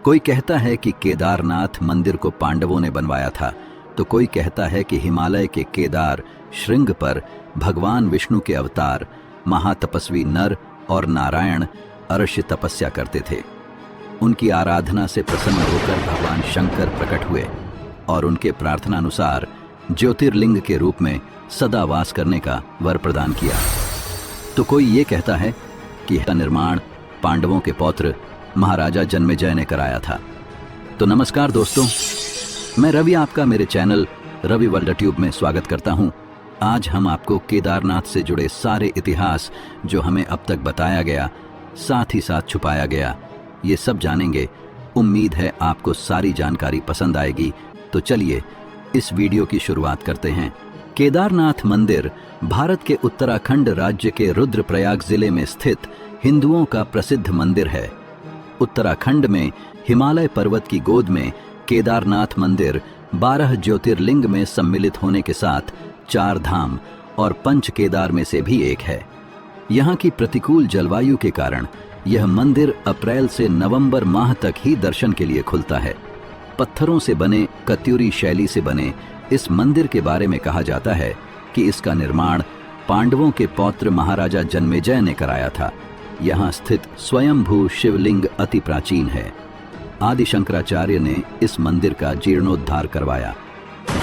कोई कहता है कि केदारनाथ मंदिर को पांडवों ने बनवाया था, तो कोई कहता है कि हिमालय के केदार श्रृंग पर भगवान विष्णु के अवतार महातपस्वी नर और नारायण अरश्य तपस्या करते थे। उनकी आराधना से प्रसन्न होकर भगवान शंकर प्रकट हुए और उनके प्रार्थनानुसार ज्योतिर्लिंग के रूप में सदा वास करने का वर प्रदान किया। तो कोई ये कहता है कि इसका निर्माण पांडवों के पौत्र महाराजा जन्मेजय ने कराया था। तो नमस्कार दोस्तों, मैं रवि आपका मेरे चैनल रवि वर्ल्ड ट्यूब में स्वागत करता हूं। आज हम आपको केदारनाथ से जुड़े सारे इतिहास जो हमें अब तक बताया गया, साथ ही साथ छुपाया गया, ये सब जानेंगे। उम्मीद है आपको सारी जानकारी पसंद आएगी। तो चलिए इस वीडियो की शुरुआत करते हैं। केदारनाथ मंदिर भारत के उत्तराखंड राज्य के रुद्रप्रयाग जिले में स्थित हिंदुओं का प्रसिद्ध मंदिर है। उत्तराखंड में हिमालय पर्वत की गोद में केदारनाथ मंदिर 12 ज्योतिर्लिंग में सम्मिलित होने के साथ 4 धाम और पंच केदार में से भी एक है। यहाँ की प्रतिकूल जलवायु के कारण यह मंदिर अप्रैल से नवंबर माह तक ही दर्शन के लिए खुलता है। पत्थरों से बने कत्यूरी शैली से बने इस मंदिर के बारे में कहा जाता है कि इसका निर्माण पांडवों के पौत्र महाराजा जन्मेजय ने कराया था। यहाँ स्थित स्वयंभू शिवलिंग अति प्राचीन है। आदि शंकराचार्य ने इस मंदिर का जीर्णोद्धार करवाया।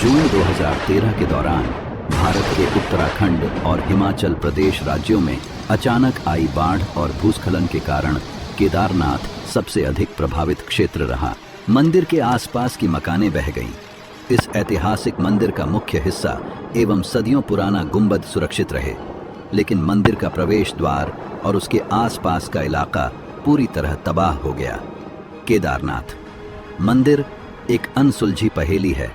जून 2013 के दौरान भारत के उत्तराखंड और हिमाचल प्रदेश राज्यों में अचानक आई बाढ़ और भूस्खलन के कारण केदारनाथ सबसे अधिक प्रभावित क्षेत्र रहा। मंदिर के आसपास की मकानें बह गईं। इस ऐतिहासिक मंदिर का मुख्य हिस्सा एवं सदियों पुराना गुंबद सुरक्षित रहे, लेकिन मंदिर का प्रवेश द्वार और उसके आसपास का इलाका पूरी तरह तबाह हो गया। केदारनाथ मंदिर एक अनसुलझी पहेली है।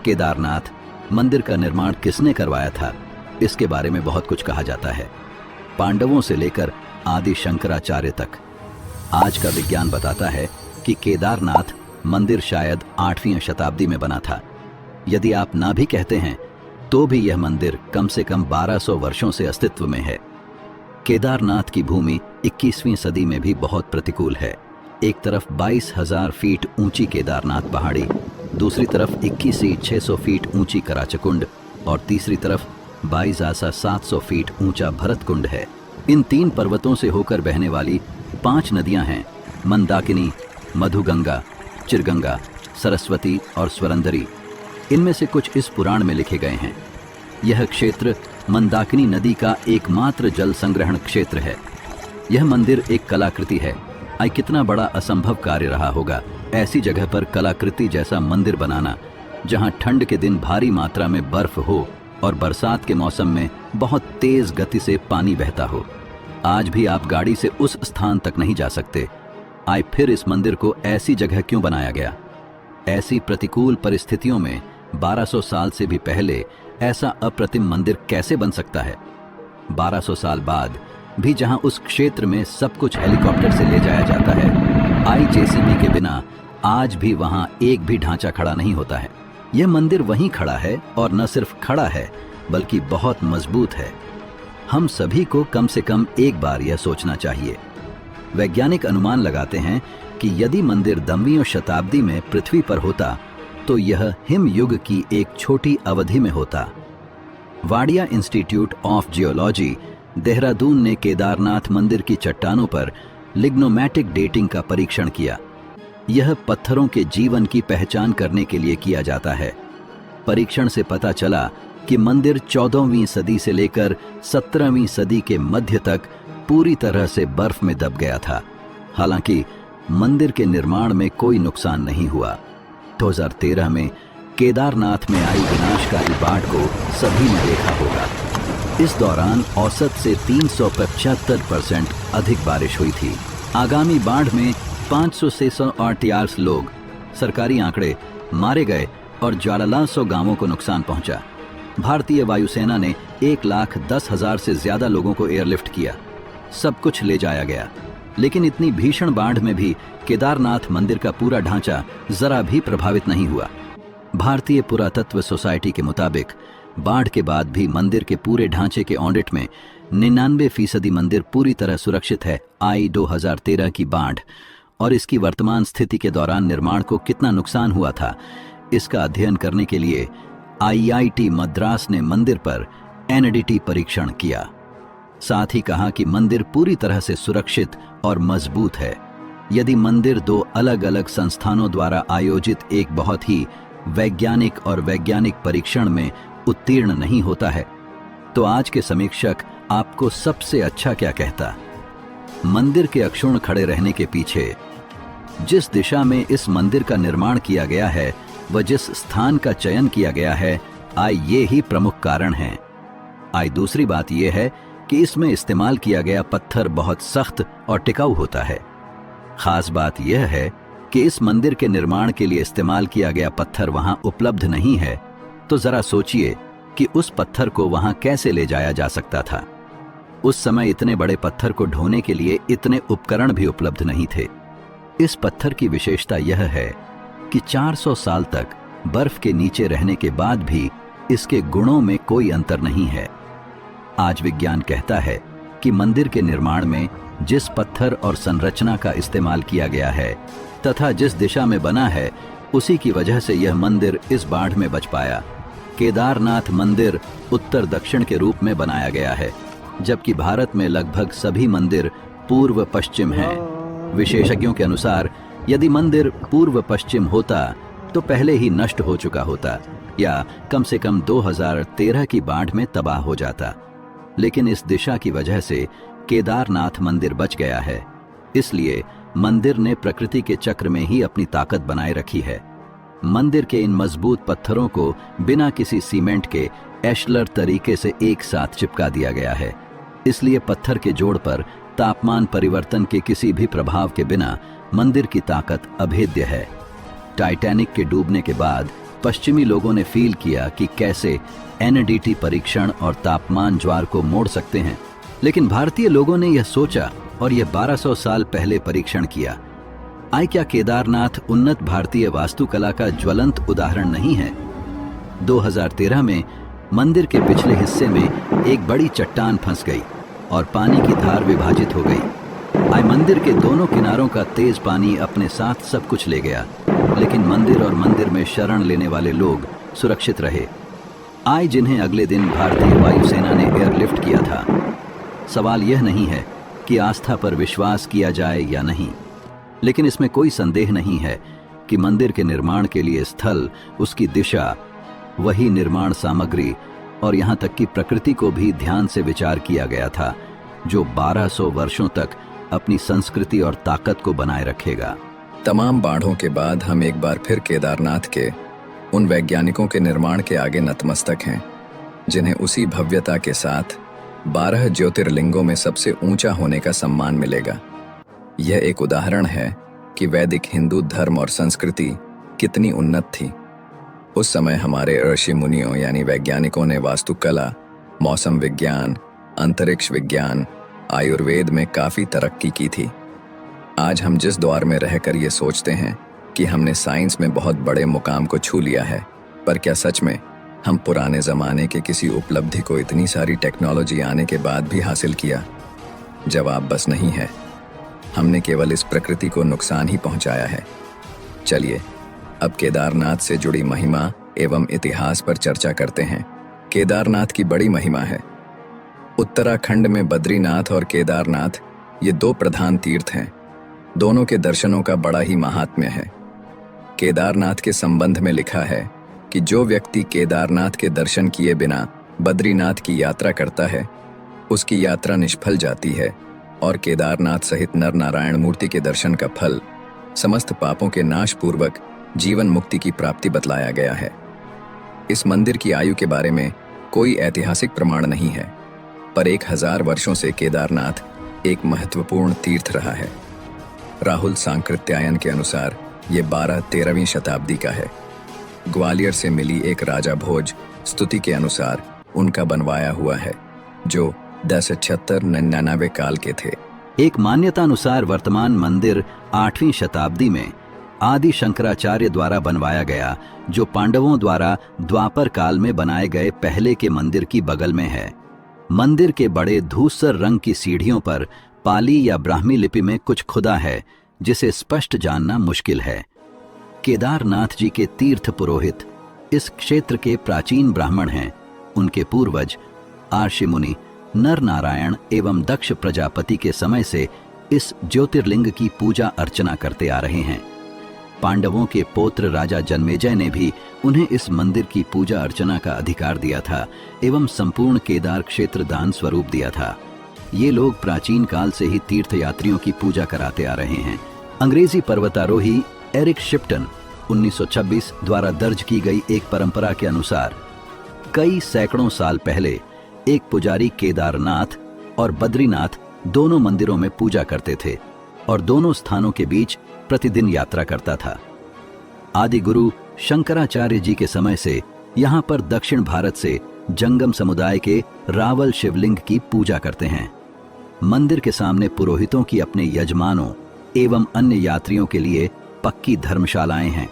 केदारनाथ मंदिर का निर्माण किसने करवाया था, इसके बारे में बहुत कुछ कहा जाता है, पांडवों से लेकर आदि शंकराचार्य तक। आज का विज्ञान बताता है कि केदारनाथ मंदिर शायद 8वीं शताब्दी में बना था। यदि आप ना भी कहते हैं तो भी यह मंदिर कम से कम 1200 वर्षों से अस्तित्व में है। केदारनाथ की भूमि 21वीं सदी में भी बहुत प्रतिकूल है। एक तरफ 22,000 फीट ऊंची केदारनाथ पहाड़ी, दूसरी तरफ 21,600 फीट ऊंची कराचकुंड और तीसरी तरफ 22,700 फीट ऊंचा भरतकुंड है। इन 3 पर्वतों से होकर बहने वाली 5 नदियां हैं, मंदाकिनी, मधुगंगा, चिरगंगा, सरस्वती और स्वरंदरी। इनमें से कुछ इस पुराण में लिखे गए हैं। यह क्षेत्र मंदाकिनी नदी का एकमात्र जल संग्रहण क्षेत्र है। यह मंदिर एक कलाकृति है। कितना बड़ा असंभव कार्य रहा होगा ऐसी जगह पर कलाकृति जैसा मंदिर बनाना, जहां ठंड के दिन भारी मात्रा में बर्फ हो और बरसात के मौसम में बहुत तेज गति से पानी बहता हो। आज भी आप गाड़ी से उस स्थान तक नहीं जा सकते। फिर इस मंदिर को ऐसी जगह क्यों बनाया गया? ऐसी प्रतिकूल परिस्थितियों में 1200 साल से भी पहले ऐसा अप्रतिम मंदिर कैसे बन सकता है? 1200 साल बाद भी जहां उस क्षेत्र में सब कुछ हेलीकॉप्टर से ले जाया जाता है, जेसीबी के बिना आज भी वहां एक भी ढांचा खड़ा नहीं होता है। यह मंदिर वहीं खड़ा है और न सिर्फ खड़ा है बल्कि बहुत मजबूत है। हम सभी को कम से कम एक बार यह सोचना चाहिए। वैज्ञानिक अनुमान लगाते हैं कि यदि मंदिर 10वीं शताब्दी में पृथ्वी पर होता तो यह हिम युग की एक छोटी अवधि में होता। Wadia institute of geology, Dehradun ने केदारनाथ मंदिर की चट्टानों पर लिग्नोमैटिक डेटिंग का परीक्षण किया। यह पत्थरों के जीवन की पहचान करने के लिए किया जाता है। परीक्षण से पता चला कि मंदिर 14वीं सदी से लेकर 17वीं सदी के मध्य तक पूरी तरह से बर्फ में दब गया था। हालांकि मंदिर के निर्माण में कोई नुकसान नहीं हुआ। 2013 में केदारनाथ में आई विनाशकारी बाढ़ को सभी ने देखा होगा। इस दौरान औसत से 375% अधिक बारिश हुई थी। आगामी बाढ़ में 500 से 148 लोग, सरकारी आंकड़े, मारे गए और 1,200 गांवों को नुकसान पहुंचा। भारतीय वायुसेना ने 1,10,000 से ज्यादा लोगों को एयरलिफ्ट किया। सब कुछ ले जाया गया, लेकिन इतनी भीषण बाढ़ में भी केदारनाथ मंदिर का पूरा ढांचा जरा भी प्रभावित नहीं हुआ। भारतीय पुरातत्व सोसाइटी के मुताबिक बाढ़ के बाद भी मंदिर के पूरे ढांचे के ऑडिट में 99% मंदिर पूरी तरह सुरक्षित है। 2013 की बाढ़ और इसकी वर्तमान स्थिति के दौरान निर्माण को कितना नुकसान हुआ था, इसका अध्ययन करने के लिए आईआईटी मद्रास ने मंदिर पर एनडीटी परीक्षण किया। साथ ही कहा कि मंदिर पूरी तरह से सुरक्षित और मजबूत है। यदि मंदिर दो अलग अलग संस्थानों द्वारा आयोजित एक बहुत ही वैज्ञानिक और वैज्ञानिक परीक्षण में उत्तीर्ण नहीं होता है, तो आज के समीक्षक आपको सबसे अच्छा क्या कहता? मंदिर के अक्षुण्ण खड़े रहने के पीछे जिस दिशा में इस मंदिर का निर्माण किया गया है, व जिस स्थान का चयन किया गया है, ये ही प्रमुख कारण हैं। दूसरी बात यह है कि इसमें इस्तेमाल किया गया पत्थर बहुत सख्त और टिकाऊ होता है। खास बात यह है कि इस मंदिर के निर्माण के लिए इस्तेमाल किया गया पत्थर वहां उपलब्ध नहीं है, तो जरा सोचिए कि उस पत्थर को वहां कैसे ले जाया जा सकता था। उस समय इतने बड़े पत्थर को ढोने के लिए इतने उपकरण भी उपलब्ध नहीं थे। इस पत्थर की विशेषता यह है कि 400 साल तक बर्फ के नीचे रहने के बाद भी इसके गुणों में कोई अंतर नहीं है। आज विज्ञान कहता है कि मंदिर के निर्माण में जिस पत्थर और संरचना का इस्तेमाल किया गया है तथा जिस दिशा में बना है, उसी की वजह से यह मंदिर इस बाढ़ में बच पाया। केदारनाथ मंदिर उत्तर दक्षिण के रूप में बनाया गया है, जबकि भारत में लगभग सभी मंदिर पूर्व पश्चिम हैं। विशेषज्ञों के अनुसार यदि मंदिर पूर्व पश्चिम होता तो पहले ही नष्ट हो चुका होता या कम से कम 2013 की बाढ़ में तबाह हो जाता। लेकिन इस दिशा की वजह से केदारनाथ मंदिर बच गया है। इसलिए मंदिर ने प्रकृति के चक्र में ही अपनी ताकत बनाए रखी है। मंदिर के इन मजबूत पत्थरों को बिना किसी सीमेंट के एशलर तरीके से एक साथ चिपका दिया गया है। इसलिए पत्थर के जोड़ पर तापमान परिवर्तन के किसी भी प्रभाव के बिना मंदिर की ताकत अभेद्य है। टाइटैनिक के डूबने के बाद पश्चिमी लोगों ने फील किया कि कैसे एनडीटी परीक्षण और तापमान ज्वार को मोड़ सकते हैं, लेकिन भारतीय लोगों ने यह सोचा और यह 1200 साल पहले परीक्षण किया। क्या केदारनाथ उन्नत भारतीय वास्तुकला का ज्वलंत उदाहरण नहीं है? 2013 में मंदिर के पिछले हिस्से में एक बड़ी चट्टान फंस गई और पानी की धार विभाजित हो गई। मंदिर के दोनों किनारों का तेज पानी अपने साथ सब कुछ ले गया, लेकिन मंदिर और मंदिर में शरण लेने वाले लोग सुरक्षित रहे। जिन्हें अगले दिन भारतीय वायुसेना ने एयरलिफ्ट किया था। सवाल यह नहीं है कि आस्था पर विश्वास किया जाए या नहीं, लेकिन इसमें कोई संदेह नहीं है कि मंदिर के निर्माण के लिए स्थल, उसकी दिशा, वही निर्माण सामग्री और यहाँ तक कि प्रकृति को भी ध्यान से विचार किया गया था, जो 1200 वर्षों तक अपनी संस्कृति और ताकत को बनाए रखेगा। तमाम बाढ़ों के बाद हम एक बार फिर केदारनाथ के उन वैज्ञानिकों के निर्माण के आगे नतमस्तक हैं, जिन्हें उसी भव्यता के साथ 12 ज्योतिर्लिंगों में सबसे ऊंचा होने का सम्मान मिलेगा। यह एक उदाहरण है कि वैदिक हिंदू धर्म और संस्कृति कितनी उन्नत थी। उस समय हमारे ऋषि मुनियों यानी वैज्ञानिकों ने वास्तुकला, मौसम विज्ञान, अंतरिक्ष विज्ञान, आयुर्वेद में काफी तरक्की की थी। आज हम जिस दौर में रहकर ये सोचते हैं कि हमने साइंस में बहुत बड़े मुकाम को छू लिया है, पर क्या सच में हम पुराने जमाने के किसी उपलब्धि को इतनी सारी टेक्नोलॉजी आने के बाद भी हासिल किया? जवाब बस नहीं है। हमने केवल इस प्रकृति को नुकसान ही पहुंचाया है। चलिए अब केदारनाथ से जुड़ी महिमा एवं इतिहास पर चर्चा करते हैं। केदारनाथ की बड़ी महिमा है। उत्तराखंड में बद्रीनाथ और केदारनाथ ये दो प्रधान तीर्थ हैं। दोनों के दर्शनों का बड़ा ही महात्म्य है। केदारनाथ के संबंध में लिखा है कि जो व्यक्ति केदारनाथ के दर्शन किए बिना बद्रीनाथ की यात्रा करता है, उसकी यात्रा निष्फल जाती है और केदारनाथ सहित नर नारायण मूर्ति के दर्शन का फल समस्त पापों के नाश पूर्वक जीवन मुक्ति की प्राप्ति बतलाया गया है। इस मंदिर की आयु के बारे में कोई ऐतिहासिक प्रमाण नहीं है, पर 1000 वर्षों से केदारनाथ एक महत्वपूर्ण तीर्थ रहा है। राहुल सांकृत्यायन के अनुसार ये 12-13वीं शताब्दी का है। ग्वालियर से मिली एक राजा भोज स्तुति के अनुसार उनका बनवाया हुआ है, जो 1076-99 काल के थे। एक मान्यता अनुसार वर्तमान मंदिर 8वीं शताब्दी में आदि शंकराचार्य द्वारा बनवाया गया, जो पांडवों द्वारा द्वापर काल में बनाए गए पहले के मंदिर की बगल में है। मंदिर के बड़े धूसर रंग की सीढ़ियों पर पाली या ब्राह्मी लिपि में कुछ खुदा है, जिसे स्पष्ट जानना मुश्किल है। केदारनाथ जी के तीर्थ पुरोहित इस क्षेत्र के प्राचीन ब्राह्मण हैं। उनके पूर्वज आर्षि मुनि नर नारायण एवं दक्ष प्रजापति के समय से इस ज्योतिर्लिंग की पूजा अर्चना करते आ रहे हैं। पांडवों के पौत्र राजा जन्मेजय ने भी उन्हें इस मंदिर की पूजा अर्चना का अधिकार दिया था एवं संपूर्ण केदार क्षेत्र दान स्वरूप दिया था। ये लोग प्राचीन काल से ही तीर्थयात्रियों की पूजा कराते आ रहे हैं। अंग्रेजी पर्वतारोही एरिक शिप्टन 1926 द्वारा दर्ज की गई एक परंपरा के अनुसार कई सैकड़ों साल पहले एक पुजारी केदारनाथ और बद्रीनाथ दोनों मंदिरों में पूजा करते थे और दोनों स्थानों के बीच प्रतिदिन यात्रा करता था। आदि गुरु शंकराचार्य जी के समय से यहाँ पर दक्षिण भारत से जंगम समुदाय के रावल शिवलिंग की पूजा करते हैं। मंदिर के सामने पुरोहितों की अपने यजमानों एवं अन्य यात्रियों के लिए पक्की धर्मशालाएं हैं,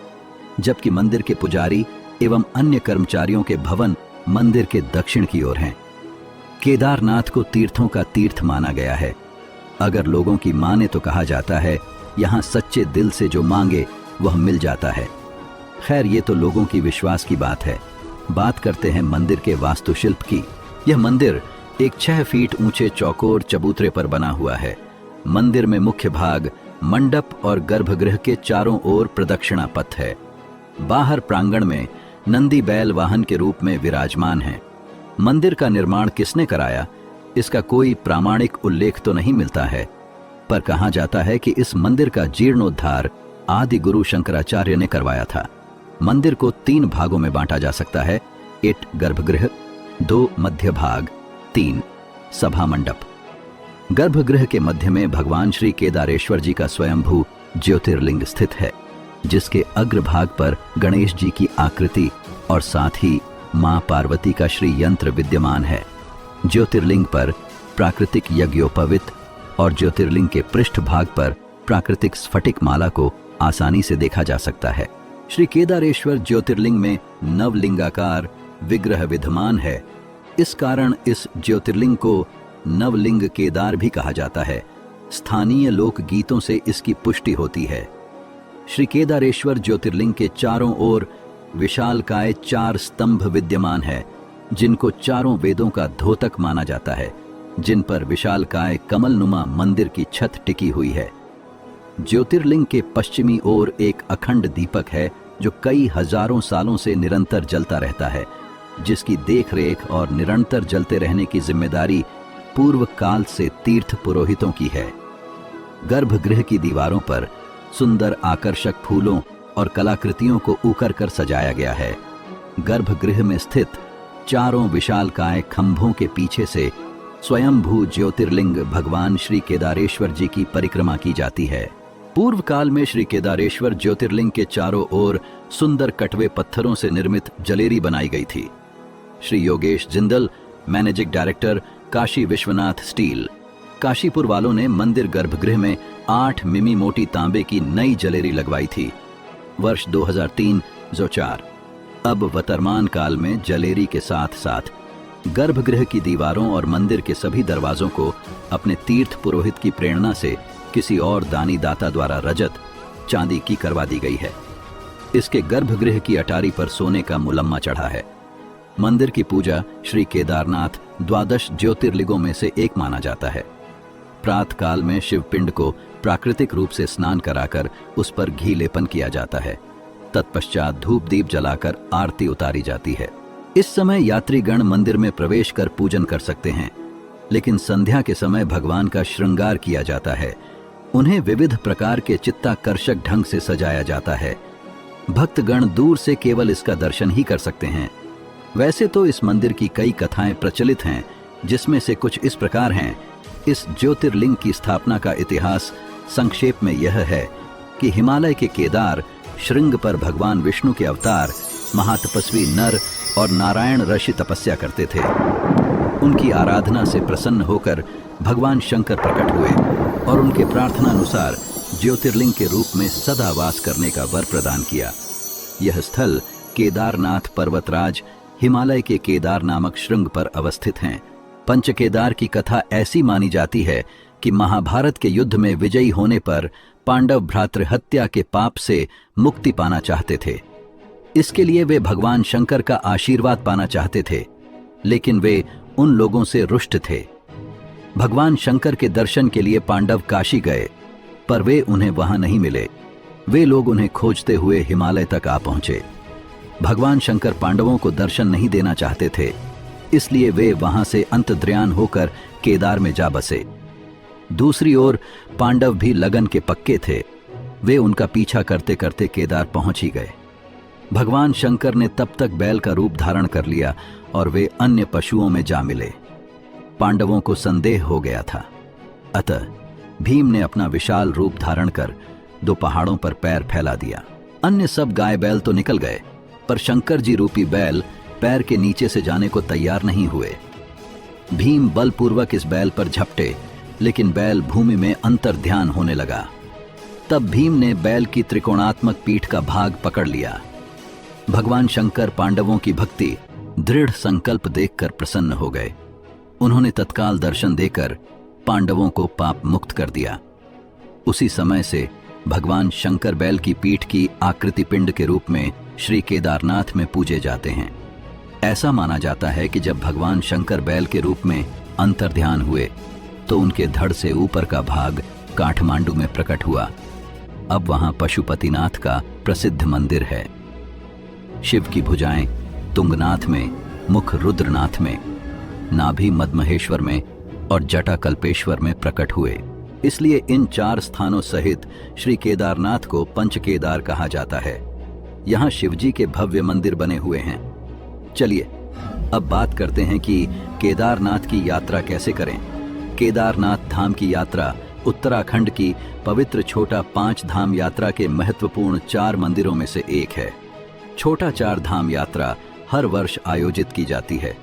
जबकि मंदिर के पुजारी एवं अन्य कर्मचारियों के भवन मंदिर के दक्षिण की ओर हैं। केदारनाथ को तीर्थों का तीर्थ माना गया है। अगर लोगों की माने तो कहा जाता है यहाँ सच्चे दिल से जो मांगे वह मिल जाता है। खैर ये तो लोगों की विश्वास की बात है। बात करते हैं मंदिर के वास्तुशिल्प की। यह मंदिर एक 6 फीट ऊंचे चौकोर चबूतरे पर बना हुआ है। मंदिर में मुख्य भाग मंडप और गर्भगृह के चारों ओर प्रदक्षिणा पथ है। बाहर प्रांगण में नंदी बैल वाहन के रूप में विराजमान है। मंदिर का निर्माण किसने कराया, इसका कोई प्रामाणिक उल्लेख तो नहीं मिलता है, पर कहा जाता है कि इस मंदिर का जीर्णोद्धार आदि गुरु शंकराचार्य ने करवाया था। मंदिर को 3 भागों में बांटा जा सकता है: 1 गर्भगृह, 2 मध्य भाग, 3 सभा मंडप। गर्भगृह के मध्य में भगवान श्री केदारेश्वर जी का स्वयंभू ज्योतिर्लिंग स्थित है, जिसके अग्रभाग पर गणेश जी की आकृति और साथ ही मां पार्वती का श्री यंत्र विद्यमान है। ज्योतिर्लिंग पर प्राकृतिक यज्ञोपवीत और ज्योतिर्लिंग के पृष्ठ भाग पर प्राकृतिक स्फटिक माला को आसानी से देखा जा सकता है। श्री केदारेश्वर ज्योतिर्लिंग में नवलिंगाकार विग्रह विद्यमान है। इस कारण इस ज्योतिर्लिंग को नवलिंग केदार भी कहा जाता है। स्थानीय लोक गीतों से इसकी पुष्टि होती है। श्री केदारेश्वर ज्योतिर्लिंग के चारों ओर विशालकाय 4 स्तंभ विद्यमान है, जिनको चारों वेदों का द्योतक माना जाता है, जिन पर विशालकाय कमलनुमा मंदिर की छत टिकी हुई है। ज्योतिर्लिंग के पश्चिमी ओर एक अखंड दीपक है, जो कई हजारों सालों से निरंतर जलता रहता है, जिसकी देखरेख और निरंतर जलते रहने की जिम्मेदारी पूर्व काल से तीर्थ पुरोहितों की है। गर्भगृह की दीवारों पर सुंदर आकर्षक फूलों और कलाकृतियों को उकर कर सजाया गया है। गर्भगृह में स्थित चारों विशालकाय खंभों के पीछे से स्वयंभू ज्योतिर्लिंग भगवान श्री केदारेश्वर जी की परिक्रमा की जाती है। पूर्व काल में श्री केदारेश्वर ज्योतिर्लिंग के चारों ओर सुंदर कटवे पत्थरों से निर्मित जलेरी बनाई गई थी। Shri Yogesh Jindal, managing director, Kashi Vishwanath steel. Kashipur वालों ने मंदिर गर्भगृह में 8 मिमी मोटी तांबे की नई जलेरी लगवाई थी, वर्ष 2003-04। अब वर्तमान काल में जलेरी के साथ साथ गर्भगृह की दीवारों और मंदिर के सभी दरवाजों को अपने तीर्थ पुरोहित की प्रेरणा से किसी और दानी दाता द्वारा रजत, चांदी की करवा दी गई है। इसके गर्भगृह की अटारी पर सोने का मुलम्मा चढ़ा है। मंदिर की पूजा श्री केदारनाथ 12 ज्योतिर्लिंगों में से एक माना जाता है। प्रातः काल में शिवपिंड को प्राकृतिक रूप से स्नान कराकर उस पर घी लेपन किया जाता है। तत्पश्चात धूप दीप जलाकर आरती उतारी जाती है। इस समय यात्रीगण मंदिर में प्रवेश कर पूजन कर सकते हैं, लेकिन संध्या के समय भगवान का श्रृंगार किया जाता है। उन्हें विविध प्रकार के चित्ताकर्षक ढंग से सजाया जाता है। भक्तगण दूर से केवल इसका दर्शन ही कर सकते हैं। वैसे तो इस मंदिर की कई कथाएं प्रचलित हैं, जिसमें से कुछ इस प्रकार हैं। इस ज्योतिर्लिंग की स्थापना का इतिहास संक्षेप में यह है कि हिमालय के केदार श्रृंग पर भगवान विष्णु के अवतार महातपस्वी नर और नारायण ऋषि तपस्या करते थे। उनकी आराधना से प्रसन्न होकर भगवान शंकर प्रकट हुए और उनके प्रार्थना अनुसार ज्योतिर्लिंग के रूप में सदा वास करने का वर प्रदान किया। यह स्थल केदारनाथ पर्वतराज हिमालय के केदार नामक श्रृंग पर अवस्थित हैं। पंचकेदार की कथा ऐसी मानी जाती है कि महाभारत के युद्ध में विजयी होने पर पांडव भ्रातृहत्या के पाप से मुक्ति पाना चाहते थे। इसके लिए वे भगवान शंकर का आशीर्वाद पाना चाहते थे, लेकिन वे उन लोगों से रुष्ट थे। भगवान शंकर के दर्शन के लिए पांडव काशी गए, पर वे उन्हें वहां नहीं मिले। वे लोग उन्हें खोजते हुए हिमालय तक आ पहुंचे। भगवान शंकर पांडवों को दर्शन नहीं देना चाहते थे, इसलिए वे वहां से अंतर्ध्यान होकर केदार में जा बसे। दूसरी ओर पांडव भी लगन के पक्के थे। वे उनका पीछा करते करते केदार पहुंच ही गए। भगवान शंकर ने तब तक बैल का रूप धारण कर लिया और वे अन्य पशुओं में जा मिले। पांडवों को संदेह हो गया था, अतः भीम ने अपना विशाल रूप धारण कर 2 पहाड़ों पर पैर फैला दिया। अन्य सब गाय बैल तो निकल गए, पर शंकर जी रूपी बैल पैर के नीचे से जाने को तैयार नहीं हुए। भीम बलपूर्वक इस बैल पर झपटे, लेकिन बैल भूमि में अंतर्ध्यान होने लगा। तब भीम ने बैल की त्रिकोणात्मक पीठ का भाग पकड़ लिया। भगवान शंकर पांडवों की भक्ति, दृढ़ संकल्प देखकर प्रसन्न हो गए। उन्होंने तत्काल दर्शन देकर पांडवों को पाप मुक्त कर दिया। उसी समय से भगवान शंकर बैल की पीठ की आकृति पिंड के रूप में श्री केदारनाथ में पूजे जाते हैं। ऐसा माना जाता है कि जब भगवान शंकर बैल के रूप में अंतर्ध्यान हुए तो उनके धड़ से ऊपर का भाग काठमांडू में प्रकट हुआ। अब वहां पशुपतिनाथ का प्रसिद्ध मंदिर है। शिव की भुजाएं तुंगनाथ में, मुख रुद्रनाथ में, नाभि मदमहेश्वर में और जटा कल्पेश्वर में प्रकट हुए। इसलिए इन 4 स्थानों सहित श्री केदारनाथ को पंच केदार कहा जाता है। यहाँ शिवजी के भव्य मंदिर बने हुए हैं। चलिए अब बात करते हैं कि केदारनाथ की यात्रा कैसे करें। केदारनाथ धाम की यात्रा उत्तराखंड की पवित्र छोटा 5 धाम यात्रा के महत्वपूर्ण 4 मंदिरों में से एक है। छोटा 4 धाम यात्रा हर वर्ष आयोजित की जाती है।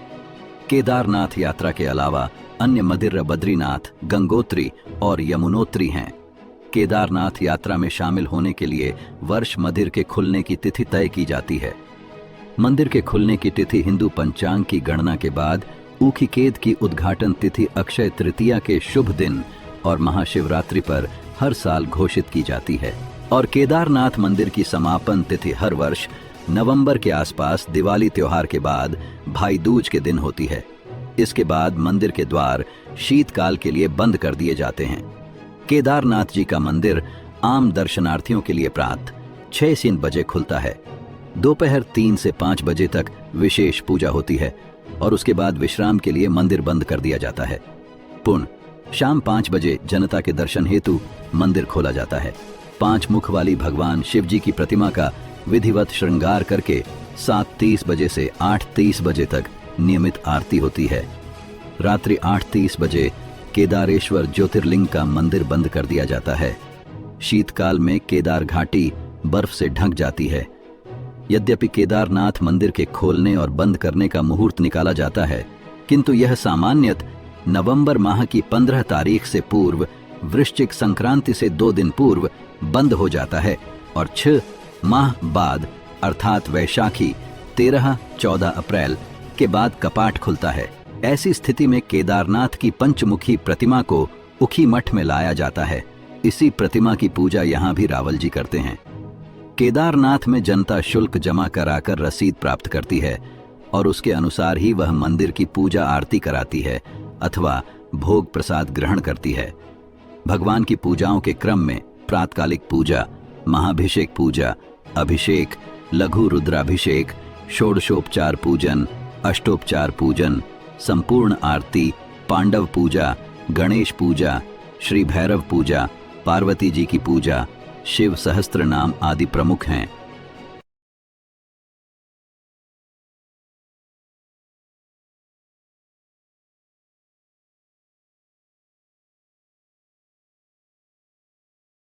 केदारनाथ यात्रा के अलावा अन्य मंदिर बद्रीनाथ, गंगोत्री और यमुनोत्री हैं। केदारनाथ यात्रा में शामिल होने के लिए वर्ष मंदिर के खुलने की तिथि तय की जाती है। मंदिर के खुलने की तिथि हिंदू पंचांग की गणना के बाद ऊखीकेद की उद्घाटन तिथि अक्षय तृतीया के शुभ दिन और महाशिवरात्रि पर हर साल घोषित की जाती है। और केदारनाथ मंदिर की समापन तिथि हर वर्ष नवंबर के आसपास दिवाली त्योहार के बाद भाई दूज के दिन होती है। इसके बाद मंदिर के द्वार शीतकाल के लिए बंद कर दिए जाते हैं। केदारनाथ जी का मंदिर आम दर्शनार्थियों के लिए प्रातः 6 बजे खुलता है। दोपहर 3 से 5 बजे तक विशेष पूजा होती है और उसके बाद विश्राम के लिए मंदिर बंद कर दिया जाता है। पुनः शाम 5 बजे जनता के दर्शन हेतु मंदिर खोला जाता है। 5 मुख वाली भगवान शिव जी की प्रतिमा का विधिवत श्रृंगार करके 7:30 बजे से 8:30 बजे तक नियमित आरती होती है। रात्रि 8:30 बजे केदारेश्वर ज्योतिर्लिंग का मंदिर बंद कर दिया जाता है। शीतकाल में केदार घाटी बर्फ से ढक जाती है। यद्यपि केदारनाथ मंदिर के खोलने और बंद करने का मुहूर्त निकाला जाता है, किंतु यह सामान्यतः नवंबर माह की 15 तारीख से पूर्व वृश्चिक संक्रांति से 2 दिन पूर्व बंद हो जाता है और 6 माह बाद अर्थात वैशाखी 13-14 अप्रैल के बाद कपाट खुलता है। ऐसी स्थिति में केदारनाथ की पंचमुखी प्रतिमा को उखी मठ में लाया जाता है। इसी प्रतिमा की पूजा यहाँ भी रावल जी करते हैं। केदारनाथ में जनता शुल्क जमा कराकर रसीद प्राप्त करती है और उसके अनुसार ही वह मंदिर की पूजा आरती कराती है अथवा भोग प्रसाद ग्रहण करती है। भगवान की पूजाओं के क्रम में प्रातकालिक पूजा, महाभिषेक पूजा, अभिषेक, लघु रुद्राभिषेक, षोडशोपचार पूजन, अष्टोपचार पूजन, संपूर्ण आरती, पांडव पूजा, गणेश पूजा, श्री भैरव पूजा, पार्वती जी की पूजा, शिव सहस्त्र नाम आदि प्रमुख हैं।